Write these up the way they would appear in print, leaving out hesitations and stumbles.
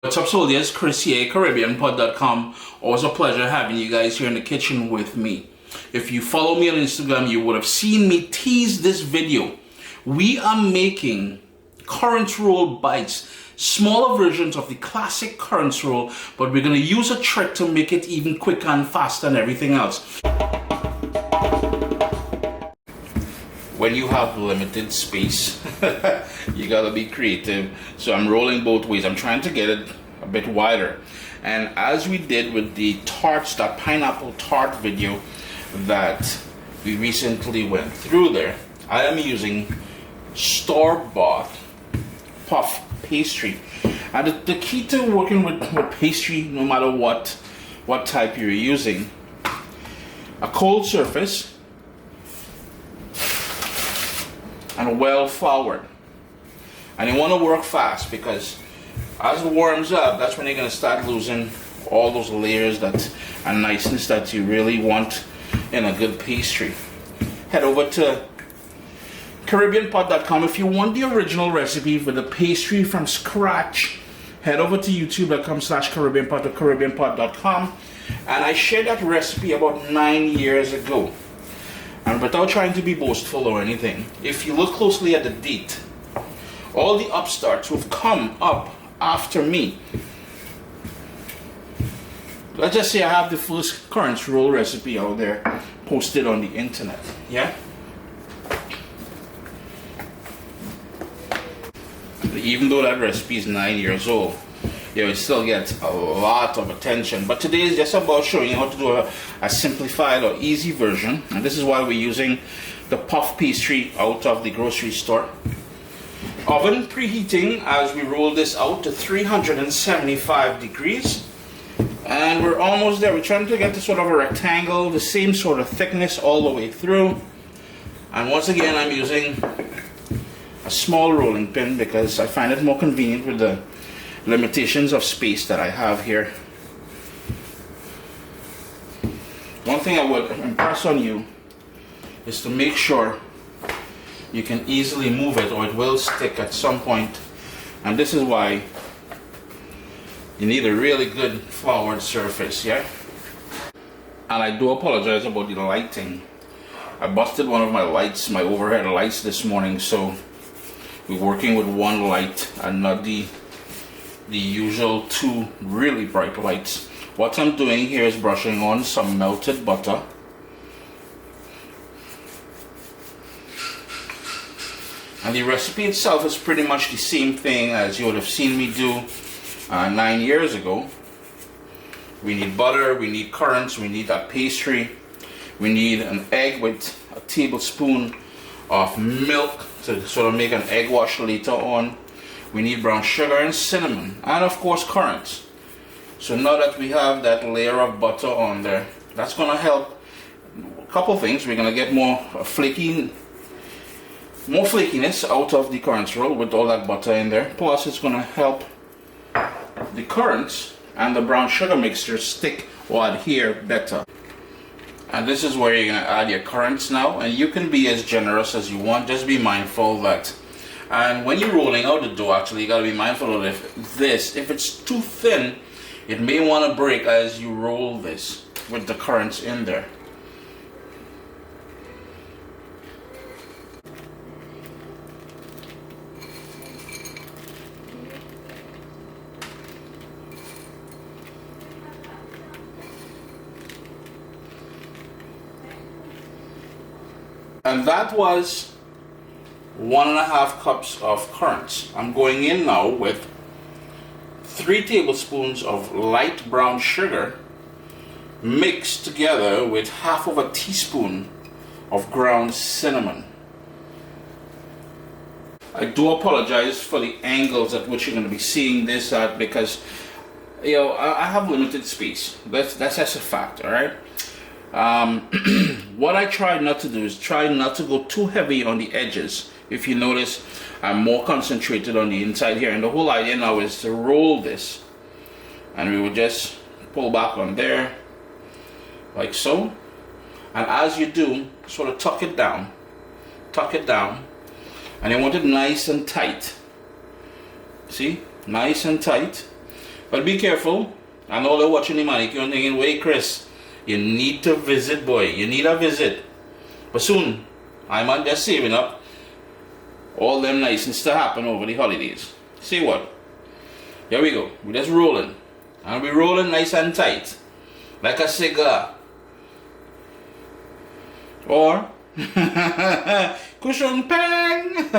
What's up, soldiers? Chris here, CaribbeanPod.com. Always a pleasure having you guys here in the kitchen with me. If you follow me on Instagram, you would have seen me tease this video. We are making currant roll bites, smaller versions of the classic currant roll, but we're going to use a trick to make it even quicker and faster than everything else. When you have limited space, you gotta be creative. So I'm rolling both ways. I'm trying to get it a bit wider. And as we did with the tarts, that pineapple tart video that we recently went through there, I am using store-bought puff pastry. And the key to working with pastry, no matter what type you're using, a cold surface, and well forward. And you want to work fast, because as it warms up, that's when you're going to start losing all those layers and niceness that you really want in a good pastry. Head over to CaribbeanPod.com. If you want the original recipe for the pastry from scratch, head over to youtube.com/CaribbeanPod or CaribbeanPod.com. And I shared that recipe about 9 years ago. And without trying to be boastful or anything, if you look closely at the date, all the upstarts who've come up after me, let's just say I have the first currant roll recipe out there posted on the internet, yeah? Even though that recipe is 9 years old, it still gets a lot of attention. But today is just about showing you how to do a simplified or easy version. And this is why we're using the puff pastry out of the grocery store. Oven preheating as we roll this out to 375 degrees. And we're almost there. We're trying to get to sort of a rectangle, the same sort of thickness all the way through. And once again, I'm using a small rolling pin because I find it more convenient with the limitations of space that I have here. One thing I would impress on you is to make sure you can easily move it, or it will stick at some point. And this is why you need a really good forward surface, yeah? And I do apologize about the lighting. I busted one of my lights, my overhead lights this morning, so we're working with one light and not the usual two really bright lights. What I'm doing here is brushing on some melted butter. And the recipe itself is pretty much the same thing as you would have seen me do 9 years ago. We need butter, we need currants, we need that pastry, we need an egg with a tablespoon of milk to sort of make an egg wash later on. We need brown sugar and cinnamon, and of course currants. So now that we have that layer of butter on there, that's going to help a couple things. We're going to get more flakiness out of the currants roll with all that butter in there. Plus it's going to help the currants and the brown sugar mixture stick or adhere better. And this is where you're going to add your currants now, and you can be as generous as you want. Just be mindful that, and when you're rolling out the dough, actually, you got to be mindful of if it's too thin, it may want to break as you roll this with the currants in there. And that was 1.5 cups of currants. I'm going in now with 3 tablespoons of light brown sugar mixed together with half of a teaspoon of ground cinnamon. I do apologize for the angles at which you're going to be seeing this at, because I have limited space. That's just a fact, all right? What I try not to do is try not to go too heavy on the edges. If you notice, I'm more concentrated on the inside here, and the whole idea now is to roll this, and we will just pull back on there like so, and as you do, sort of tuck it down, and you want it nice and tight. See, nice and tight. But be careful. I know they're watching the man. You're thinking, wait, Chris, you need to visit, boy. You need a visit. But soon, I'm not just saving up all them nice things to happen over the holidays. See what? Here we go. We're just rolling. And we're rolling nice and tight. Like a cigar. Or cushion pang.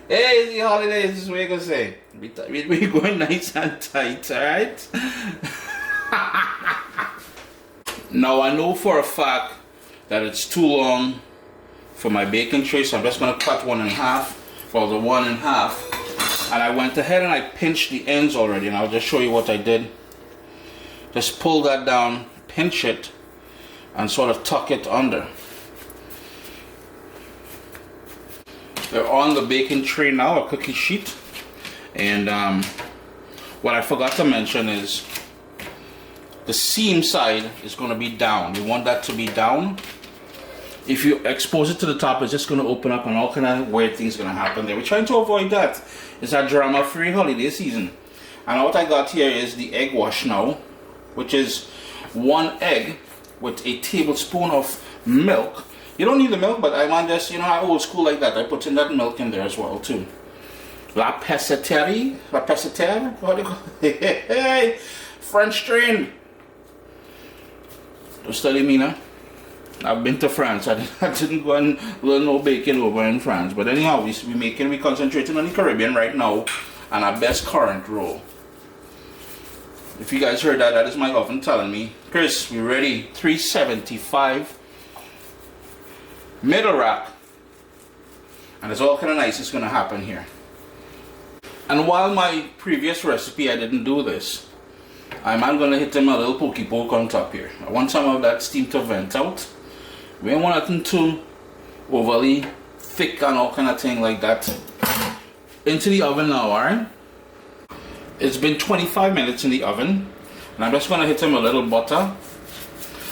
Hey, it's the holidays, this is what you gonna say. We're going nice and tight, alright? Now I know for a fact that it's too long for my baking tray, so I'm just gonna cut one in half. Well, the one in half. And I went ahead and I pinched the ends already, and I'll just show you what I did. Just pull that down, pinch it, and sort of tuck it under. They're on the baking tray now, a cookie sheet. And what I forgot to mention is the seam side is going to be down. You want that to be down. If you expose it to the top, it's just going to open up and all kind of weird things going to happen there. We're trying to avoid that. It's a drama-free holiday season. And what I got here is the egg wash now, which is 1 egg with a tablespoon of milk. You don't need the milk, but I want just, you know, I old school like that. I put in that milk in there as well too. La pesseterie, what do you call it? Hey, French trained. Don't study me now. I've been to France. I didn't go and learn no baking over in France. But anyhow, we concentrating on the Caribbean right now, and our best currant roll. If you guys heard that, that is my oven telling me, Chris, we ready? 375 middle rack, and it's all kind of nice. It's gonna happen here. And while my previous recipe I didn't do this, I'm gonna hit them a little pokey poke on top here. I want some of that steam to vent out. We don't want nothing too overly thick and all kind of thing like that. Into the oven now, alright? It's been 25 minutes in the oven, and I'm just gonna hit them a little butter,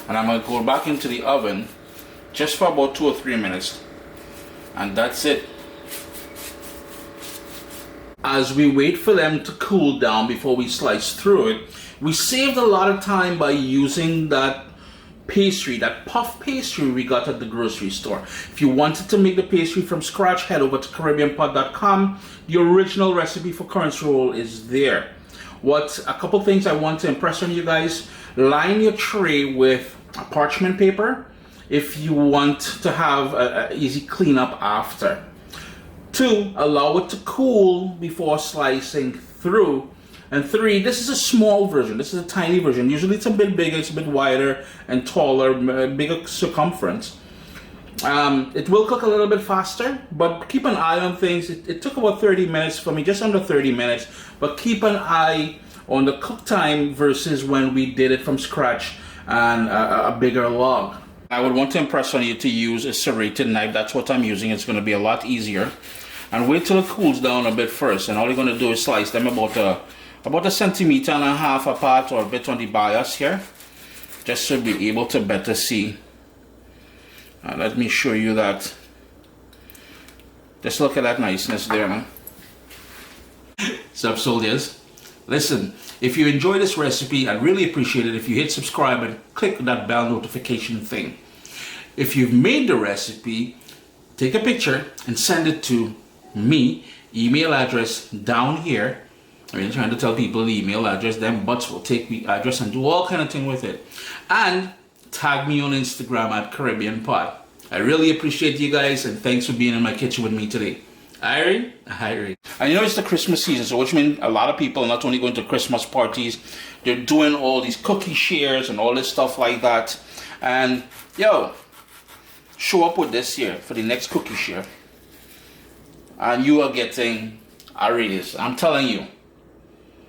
and I'm gonna go back into the oven just for about 2 or 3 minutes, and that's it. As we wait for them to cool down before we slice through it, we saved a lot of time by using that pastry, that puff pastry we got at the grocery store. If you wanted to make the pastry from scratch, head over to CaribbeanPot.com. The original recipe for currants roll is there. A couple things I want to impress on you guys: line your tray with parchment paper if you want to have an easy cleanup after. 2, allow it to cool before slicing through. And 3, this is a small version. This is a tiny version. Usually it's a bit bigger, it's a bit wider and taller, bigger circumference. It will cook a little bit faster, but keep an eye on things. It took about 30 minutes for me, just under 30 minutes, but keep an eye on the cook time versus when we did it from scratch and a bigger log. I would want to impress on you to use a serrated knife. That's what I'm using. It's going to be a lot easier. And wait till it cools down a bit first, and all you're going to do is slice them about a centimeter and a half apart, or a bit on the bias here, just to be able to better see. Let me show you that. Just look at that niceness there, man. Sup, soldiers? Listen, if you enjoy this recipe, I'd really appreciate it if you hit subscribe and click that bell notification thing. If you've made the recipe, take a picture and send it to me. Email address down here. I mean, trying to tell people the email address, them butts will take the address and do all kind of thing with it. And tag me on Instagram at Caribbean Pot. I really appreciate you guys, and thanks for being in my kitchen with me today. Irie. And you know, it's the Christmas season, so which means a lot of people are not only going to Christmas parties, they're doing all these cookie shares and all this stuff like that. And yo, show up with this here for the next cookie share, and you are getting a raise. I'm telling you.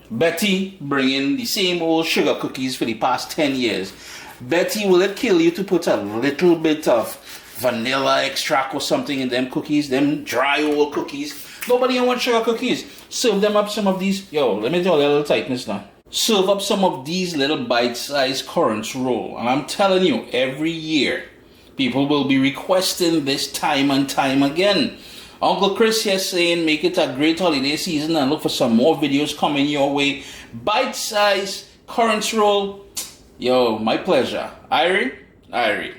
Betty bringing the same old sugar cookies for the past 10 years. Betty, will it kill you to put a little bit of vanilla extract or something in them cookies, them dry old cookies? Nobody wants sugar cookies. Serve them up some of these. Yo, let me tell you a little tightness now. Serve up some of these little bite-sized currants roll. And I'm telling you, every year, people will be requesting this time and time again. Uncle Chris here saying make it a great holiday season and look for some more videos coming your way. Bite-sized currants roll. Yo, my pleasure. Irie? Irie.